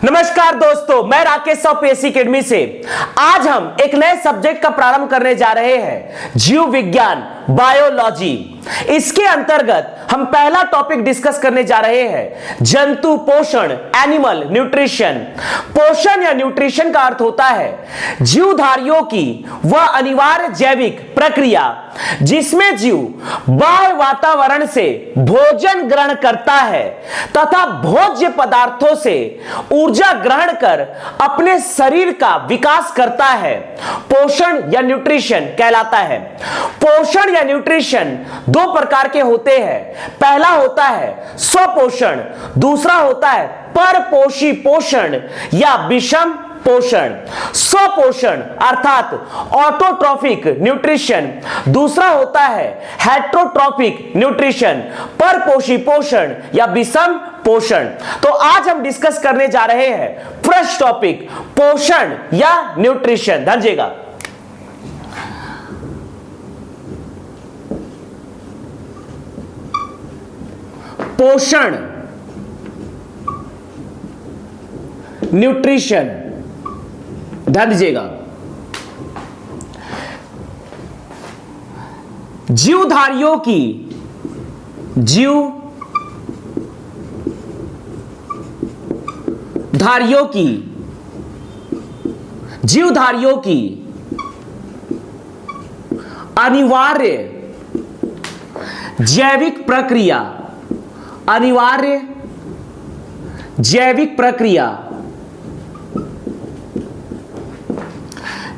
नमस्कार दोस्तों, मैं राकेश पीएससी अकेडमी से आज हम एक नए सब्जेक्ट का प्रारंभ करने जा रहे हैं, जीव विज्ञान, बायोलॉजी। इसके अंतर्गत हम पहला टॉपिक डिस्कस करने जा रहे हैं, जंतु पोषण, एनिमल न्यूट्रिशन। पोषण या न्यूट्रिशन का अर्थ होता है जीवधारियों की वह अनिवार्य जैविक प्रक्रिया जिसमें जीव बाह्य वातावरण से भोजन ग्रहण करता है तथा भोज्य पदार्थों से ऊर्जा ग्रहण कर अपने शरीर का विकास करता है, पोषण या न्यूट्रिशन कहलाता है। पोषण या न्यूट्रिशन दो प्रकार के होते हैं। पहला होता है स्वपोषण, दूसरा होता है परपोषी पोषण या विषम पोषण। स्वपोषण अर्थात ऑटोट्रॉफिक न्यूट्रिशन, दूसरा होता है हेट्रोट्रॉफिक न्यूट्रिशन, परपोषी पोषण या विषम पोषण। तो आज हम डिस्कस करने जा रहे हैं फर्स्ट टॉपिक, पोषण या न्यूट्रिशन। ध्यान दीजिएगा, पोषण, न्यूट्रिशन। ध्यान दीजिएगा, जीवधारियों की जीवधारियों की अनिवार्य जैविक प्रक्रिया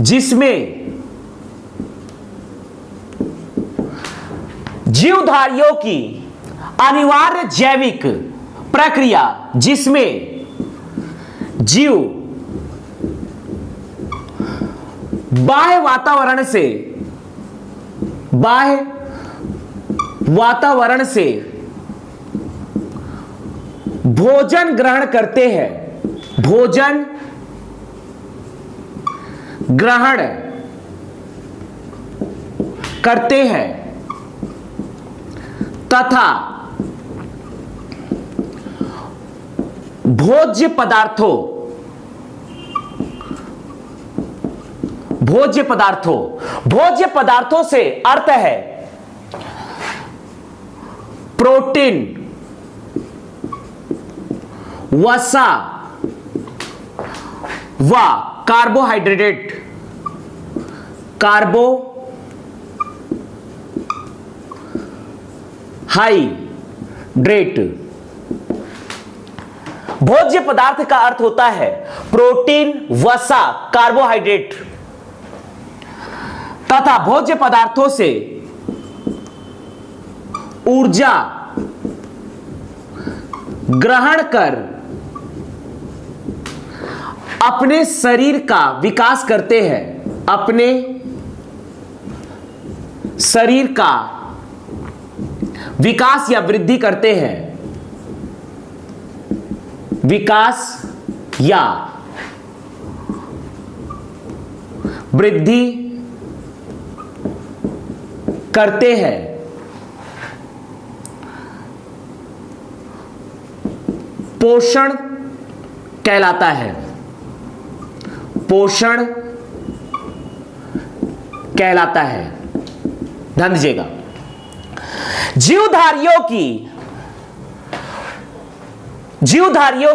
जिसमें जीवधारियों की अनिवार्य जैविक प्रक्रिया जिसमें जीव बाह्य वातावरण से भोजन ग्रहण करते हैं, भोजन ग्रहण करते हैं तथा भोज्य पदार्थों से अर्थ है प्रोटीन, वसा व कार्बोहाइड्रेट, भोज्य पदार्थ का अर्थ होता है प्रोटीन, वसा, कार्बोहाइड्रेट तथा भोज्य पदार्थों से ऊर्जा ग्रहण कर अपने शरीर का विकास करते हैं, अपने शरीर का विकास या वृद्धि करते हैं, विकास या वृद्धि करते हैं। पोषण कहलाता है, पोषण कहलाता है। ध्यान दीजिएगा, जीवधारियों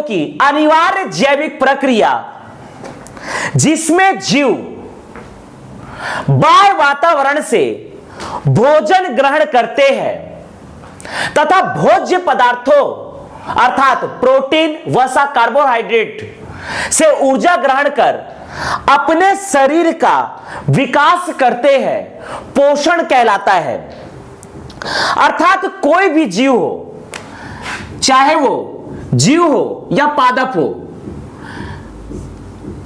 की अनिवार्य जैविक प्रक्रिया जिसमें जीव बाह्य वातावरण से भोजन ग्रहण करते हैं तथा भोज्य पदार्थों अर्थात प्रोटीन, वसा, कार्बोहाइड्रेट से ऊर्जा ग्रहण कर अपने शरीर का विकास करते हैं, पोषण कहलाता है। अर्थात कोई भी जीव हो, चाहे वो जीव हो या पादप हो,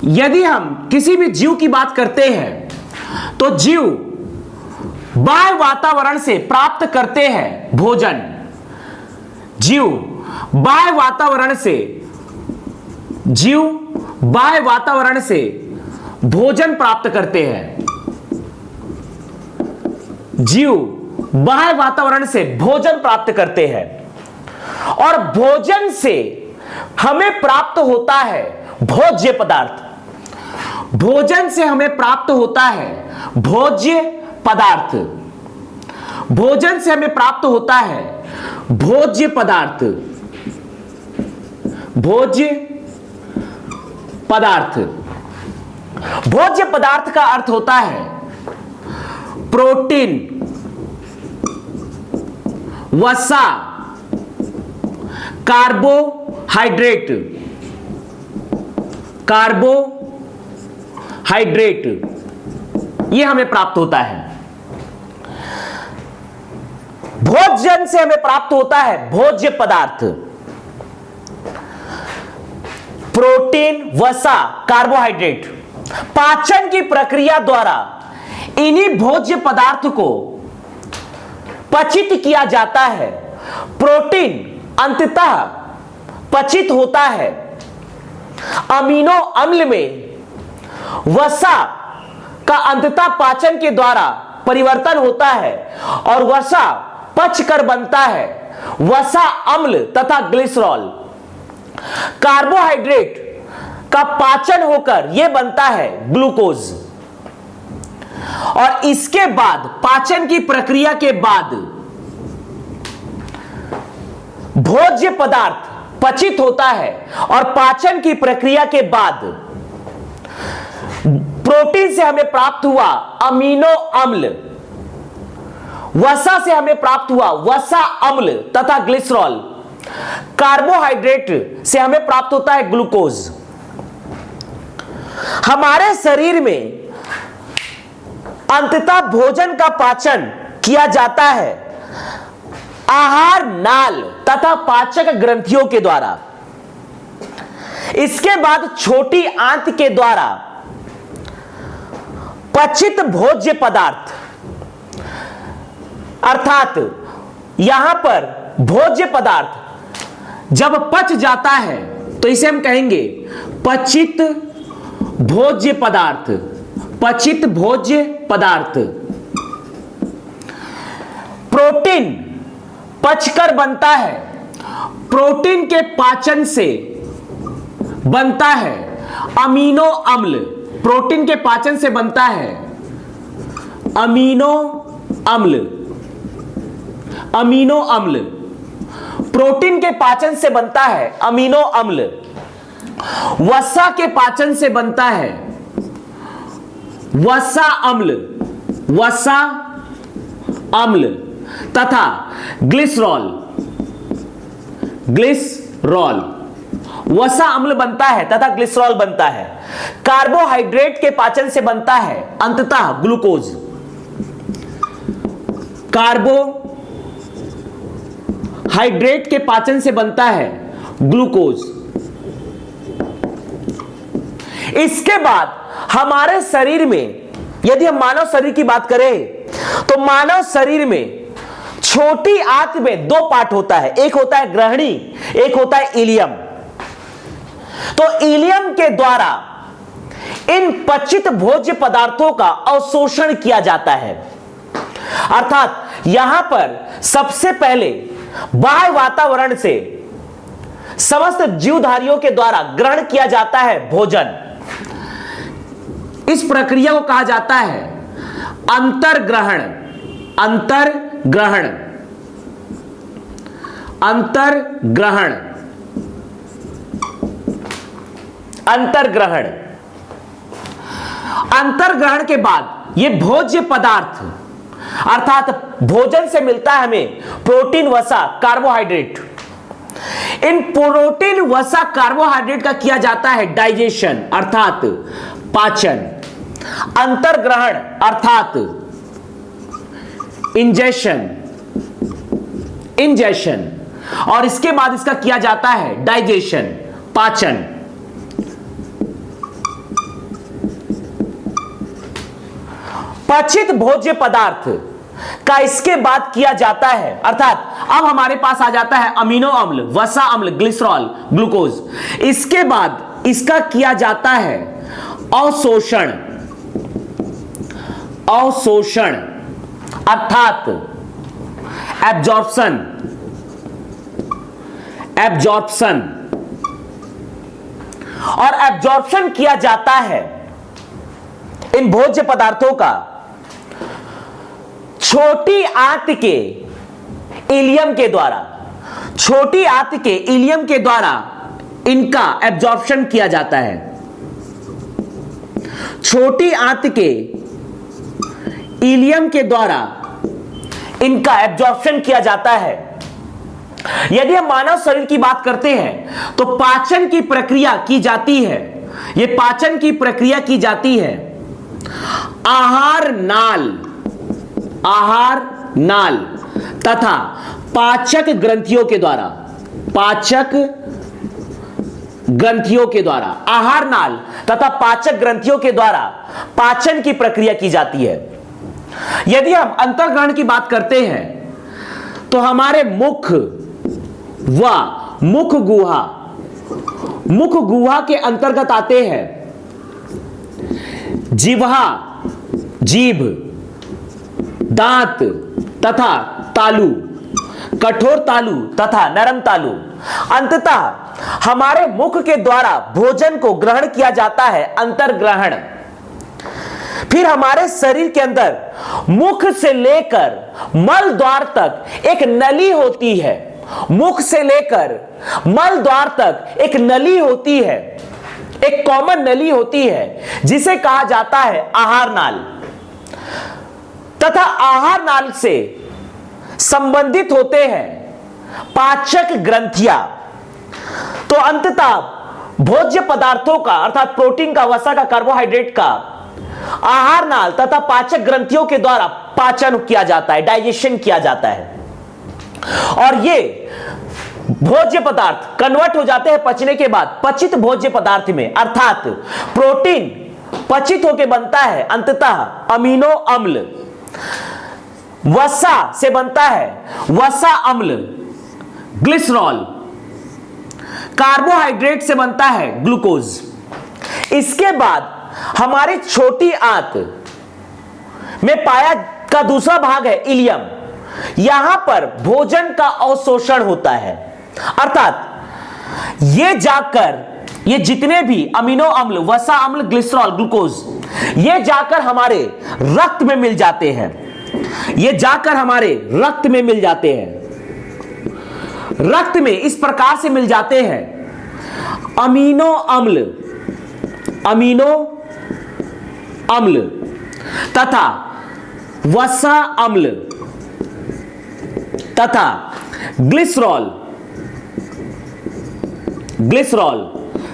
यदि हम किसी भी जीव की बात करते हैं तो जीव बाह्य वातावरण से प्राप्त करते हैं भोजन। जीव बाह्य वातावरण से भोजन प्राप्त करते हैं, जीव बाह्य वातावरण से भोजन प्राप्त करते हैं और भोजन से हमें प्राप्त होता है भोज्य पदार्थ। भोजन से हमें प्राप्त होता है भोज्य पदार्थ। भोजन से हमें प्राप्त होता है भोज्य पदार्थ। भोज्य पदार्थ। भोज्य पदार्थ का अर्थ होता है प्रोटीन, वसा, कार्बोहाइड्रेट। कार्बोहाइड्रेट ये हमें प्राप्त होता है। भोजन से हमें प्राप्त होता है भोज्य पदार्थ, प्रोटीन, वसा, कार्बोहाइड्रेट। पाचन की प्रक्रिया द्वारा इन्हीं भोज्य पदार्थ को पचित किया जाता है। प्रोटीन अंततः पचित होता है अमीनो अम्ल में। वसा का अंततः पाचन के द्वारा परिवर्तन होता है और वसा पचकर बनता है वसा अम्ल तथा ग्लिसरॉल। कार्बोहाइड्रेट का पाचन होकर यह बनता है ग्लूकोज। और इसके बाद पाचन की प्रक्रिया के बाद भोज्य पदार्थ पचित होता है और पाचन की प्रक्रिया के बाद प्रोटीन से हमें प्राप्त हुआ अमीनो अम्ल, वसा से हमें प्राप्त हुआ वसा अम्ल तथा ग्लिसरॉल, कार्बोहाइड्रेट से हमें प्राप्त होता है ग्लूकोज। हमारे शरीर में अंततः भोजन का पाचन किया जाता है आहार नाल तथा पाचक ग्रंथियों के द्वारा। इसके बाद छोटी आंत के द्वारा पचित भोज्य पदार्थ, अर्थात यहां पर भोज्य पदार्थ जब पच जाता है तो इसे हम कहेंगे पचित भोज्य पदार्थ। पचित भोज्य पदार्थ। प्रोटीन पचकर बनता है। प्रोटीन के पाचन से बनता है अमीनो अम्ल। प्रोटीन के पाचन से बनता है अमीनो अम्ल। अमीनो अम्ल। प्रोटीन के पाचन से बनता है अमीनो अम्ल। वसा के पाचन से बनता है वसा अम्ल। वसा अम्ल तथा ग्लिसरॉल। ग्लिसरॉल। वसा अम्ल बनता है तथा ग्लिसरॉल बनता है। कार्बोहाइड्रेट के पाचन से बनता है अंततः ग्लूकोज। कार्बोहाइड्रेट के पाचन से बनता है ग्लूकोज। इसके बाद हमारे शरीर में यदि हम मानव शरीर की बात करें तो मानव शरीर में छोटी आंत में दो पार्ट होता है। एक होता है ग्रहणी, एक होता है इलियम। तो इलियम के द्वारा इन पचित भोज्य पदार्थों का अवशोषण किया जाता है। अर्थात यहां पर सबसे पहले बाह्य वातावरण से समस्त जीवधारियों के द्वारा ग्रहण किया जाता है भोजन। इस प्रक्रिया को कहा जाता है अंतर्ग्रहण। अंतर्ग्रहण। अंतर्ग्रहण। अंतर्ग्रहण। अंतर्ग्रहण के बाद यह भोज्य पदार्थ अर्थात भोजन से मिलता है हमें प्रोटीन, वसा, कार्बोहाइड्रेट। इन प्रोटीन, वसा, कार्बोहाइड्रेट का किया जाता है डाइजेशन अर्थात पाचन। अंतर्ग्रहण अर्थात इंजेशन। इंजेशन। और इसके बाद इसका किया जाता है डाइजेशन, पाचन। पचित भोज्य पदार्थ का इसके बाद किया जाता है अर्थात अब हमारे पास आ जाता है अमीनो अम्ल, वसा अम्ल, ग्लिसरॉल, ग्लूकोज। इसके बाद इसका किया जाता है अवशोषण। अवशोषण अर्थात एब्जॉर्प्शन। एब्जॉर्प्शन। और एब्जॉर्प्शन किया जाता है इन भोज्य पदार्थों का छोटी आंत के इलियम के द्वारा, छोटी आंत के इलियम के द्वारा इनका एब्जॉर्प्शन किया जाता है। छोटी आंत के इलियम के द्वारा इनका एब्जॉर्प्शन किया जाता है। यदि हम मानव शरीर की बात करते हैं तो पाचन की प्रक्रिया की जाती है, यह पाचन की प्रक्रिया की जाती है आहार नाल तथा पाचक ग्रंथियों के द्वारा, पाचक ग्रंथियों के द्वारा, आहार नाल तथा पाचक ग्रंथियों के द्वारा पाचन की प्रक्रिया की जाती है। यदि हम अंतर्ग्रहण की बात करते हैं तो हमारे मुख व मुख गुहा के अंतर्गत आते हैं जिह्वा, जीभ, दांत तथा तालु, कठोर तालु तथा नरम तालु। अंततः हमारे मुख के द्वारा भोजन को ग्रहण किया जाता है अंतर्ग्रहण। फिर हमारे शरीर के अंदर मुख से लेकर मल द्वार तक एक नली होती है, मुख से लेकर मल द्वार तक एक नली होती है, एक कॉमन नली होती है जिसे कहा जाता है आहार नाल, तथा आहार नाल से संबंधित होते हैं पाचक ग्रंथियां। तो अंततः भोज्य पदार्थों का अर्थात प्रोटीन का, वसा का, कार्बोहाइड्रेट का आहार नाल तथा पाचक ग्रंथियों के द्वारा पाचन किया जाता है, डाइजेशन किया जाता है, और ये भोज्य पदार्थ कन्वर्ट हो जाते हैं पचने के बाद पचित भोज्य पदार्थ में, अर्थात प्रोटीन पचित होकर बनता है अंततः अमीनो अम्ल, वसा से बनता है वसा अम्ल ग्लिसरॉल, कार्बोहाइड्रेट से बनता है ग्लूकोज। इसके बाद हमारी छोटी आंत में पाया का दूसरा भाग है इलियम, यहां पर भोजन का अवशोषण होता है, अर्थात ये जाकर ये जितने भी अमीनो अम्ल, वसा अम्ल, ग्लिसरॉल, ग्लूकोज, ये जाकर हमारे रक्त में मिल जाते हैं, ये जाकर हमारे रक्त में मिल जाते हैं। रक्त में इस प्रकार से मिल जाते हैं अमीनो अम्ल तथा वसा अम्ल तथा ग्लिसरॉल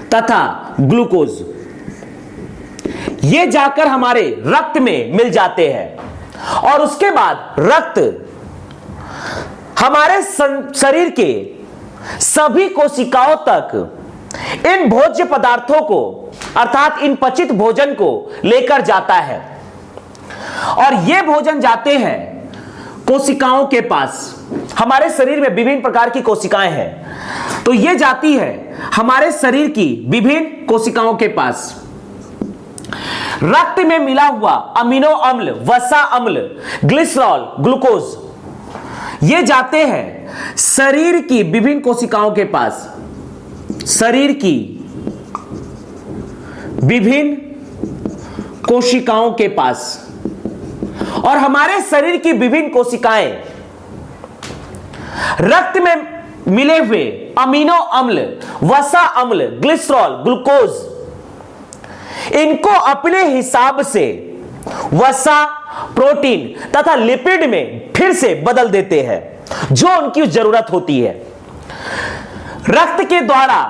तथा ग्लूकोज, ये जाकर हमारे रक्त में मिल जाते हैं। और उसके बाद रक्त हमारे शरीर के सभी कोशिकाओं तक इन भोज्य पदार्थों को अर्थात इन पचित भोजन को लेकर जाता है, और ये भोजन जाते हैं कोशिकाओं के पास। हमारे शरीर में विभिन्न प्रकार की कोशिकाएं हैं, तो ये जाती है हमारे शरीर की विभिन्न कोशिकाओं के पास। रक्त में मिला हुआ अमीनो अम्ल, वसा अम्ल, ग्लिसरॉल, ग्लूकोज, ये जाते हैं शरीर की विभिन्न कोशिकाओं के पास, शरीर की विभिन्न कोशिकाओं के पास। और हमारे शरीर की विभिन्न कोशिकाएं रक्त में मिले हुए अमीनो अम्ल, वसा अम्ल, ग्लिसरॉल, ग्लूकोज, इनको अपने हिसाब से वसा, प्रोटीन तथा लिपिड में फिर से बदल देते हैं जो उनकी जरूरत होती है। रक्त के द्वारा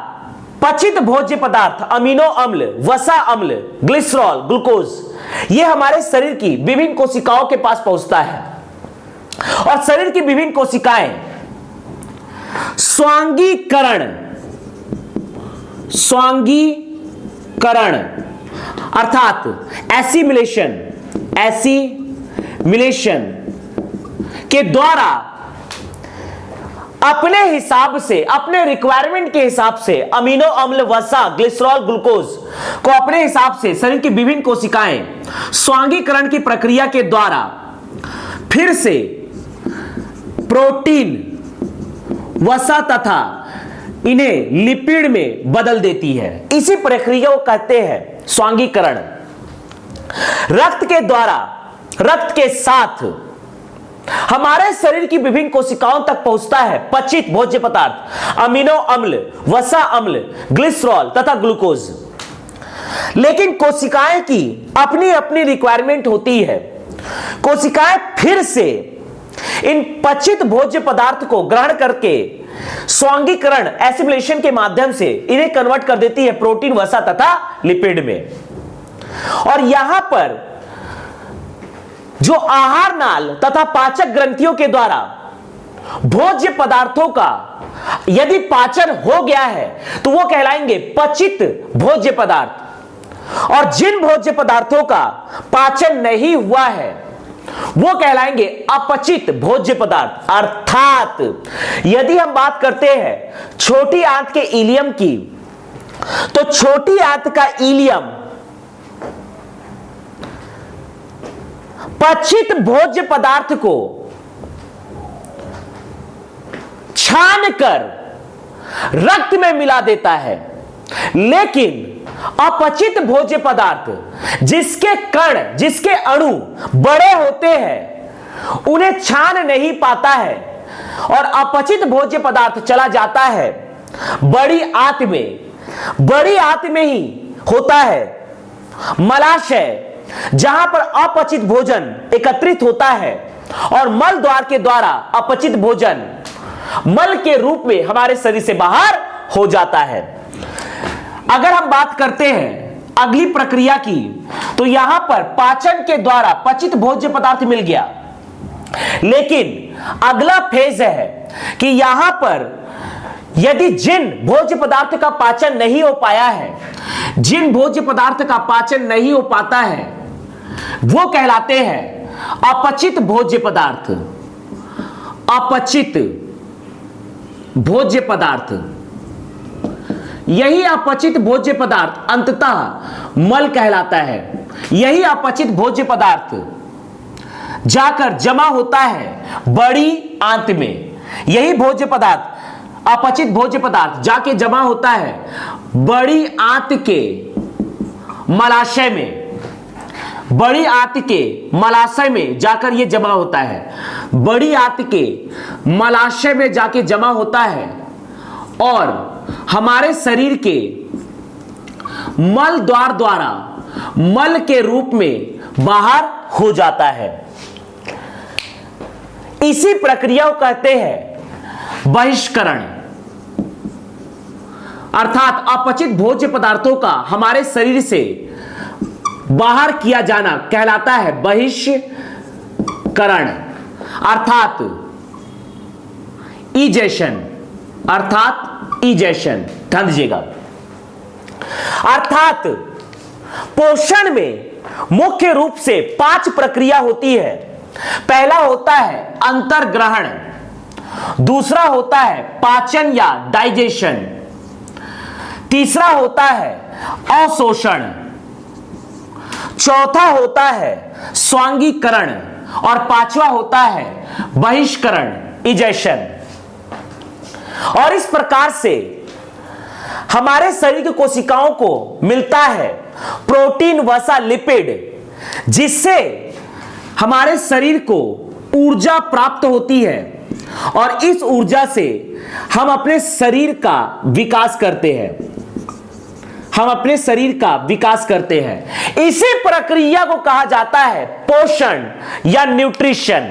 पचित भोज्य पदार्थ अमीनो अम्ल, वसा अम्ल, ग्लिसरॉल, ग्लूकोज, यह हमारे शरीर की विभिन्न कोशिकाओं के पास पहुंचता है, और शरीर की विभिन्न कोशिकाएं स्वांगीकरण अर्थात एसिमिलेशन के द्वारा अपने हिसाब से, अपने रिक्वायरमेंट के हिसाब से अमीनो अम्ल, वसा, ग्लिसरॉल, ग्लूकोज को अपने हिसाब से शरीर की विभिन्न कोशिकाएं स्वांगीकरण की प्रक्रिया के द्वारा फिर से प्रोटीन, वसा तथा इन्हें लिपिड में बदल देती है। इसी प्रक्रिया को कहते हैं स्वांगीकरण। रक्त के द्वारा, रक्त के साथ हमारे शरीर की विभिन्न कोशिकाओं तक पहुंचता है पचित भोज्य पदार्थ, अमीनो अम्ल, वसा अम्ल, ग्लिसरॉल तथा ग्लूकोज। लेकिन कोशिकाएं की अपनी अपनी रिक्वायरमेंट होती है। कोशिकाएं फिर से इन पचित भोज्य पदार्थ को ग्रहण करके स्वांगीकरण, एसिमिलेशन के माध्यम से इन्हें कन्वर्ट कर देती है प्रोटीन, वसा तथा लिपिड में। और यहां पर जो आहार नाल तथा पाचक ग्रंथियों के द्वारा भोज्य पदार्थों का यदि पाचन हो गया है तो वो कहलाएंगे पचित भोज्य पदार्थ। और जिन भोज्य पदार्थों का पाचन नहीं हुआ है वो कहलाएंगे अपचित भोज्य पदार्थ। अर्थात यदि हम बात करते हैं छोटी आंत के इलियम की, तो छोटी आंत का इलियम पचित भोज्य पदार्थ को छानकर रक्त में मिला देता है। लेकिन अपचित भोज्य पदार्थ जिसके कण, जिसके अणु बड़े होते हैं, उन्हें छान नहीं पाता है और अपचित भोज्य पदार्थ चला जाता है बड़ी आंत में। बड़ी आंत में ही होता है मलाशय, जहां पर अपचित भोजन एकत्रित होता है और मल द्वार के द्वारा अपचित भोजन मल के रूप में हमारे शरीर से बाहर हो जाता है। अगर हम बात करते हैं अगली प्रक्रिया की, तो यहां पर पाचन के द्वारा पचित भोज्य पदार्थ मिल गया। लेकिन अगला फेज है कि यहां पर यदि जिन भोज्य पदार्थ का पाचन नहीं हो पाया है, जिन भोज्य पदार्थ का पाचन नहीं हो पाता है, वो कहलाते हैं अपचित भोज्य पदार्थ। अपचित भोज्य पदार्थ, यही अपचित भोज्य पदार्थ अंततः मल कहलाता है। यही अपचित भोज्य पदार्थ जाकर जमा होता है बड़ी आंत में। यही भोज्य पदार्थ, अपचित भोज्य पदार्थ जाके जमा होता है बड़ी आंत के मलाशय में। बड़ी आंत के मलाशय में जाकर यह जमा होता है। बड़ी आंत के मलाशय में जाके जमा होता है और हमारे शरीर के मल द्वार द्वारा मल के रूप में बाहर हो जाता है। इसी प्रक्रिया को कहते हैं बहिष्करण। अर्थात अपचित भोज्य पदार्थों का हमारे शरीर से बाहर किया जाना कहलाता है बहिष्करण, अर्थात इजेशन। अर्थात इजेशन, ध्यान दीजिएगा। अर्थात पोषण में मुख्य रूप से 5 प्रक्रिया होती है। पहला होता है अंतर्ग्रहण, दूसरा होता है पाचन या डाइजेशन, तीसरा होता है अवशोषण, चौथा होता है स्वांगीकरण और पांचवा होता है बहिष्करण, इजेशन। और इस प्रकार से हमारे शरीर की कोशिकाओं को मिलता है प्रोटीन, वसा, लिपिड, जिससे हमारे शरीर को ऊर्जा प्राप्त होती है और इस ऊर्जा से हम अपने शरीर का विकास करते हैं। हम अपने शरीर का विकास करते हैं। इसी प्रक्रिया को कहा जाता है पोषण या न्यूट्रिशन।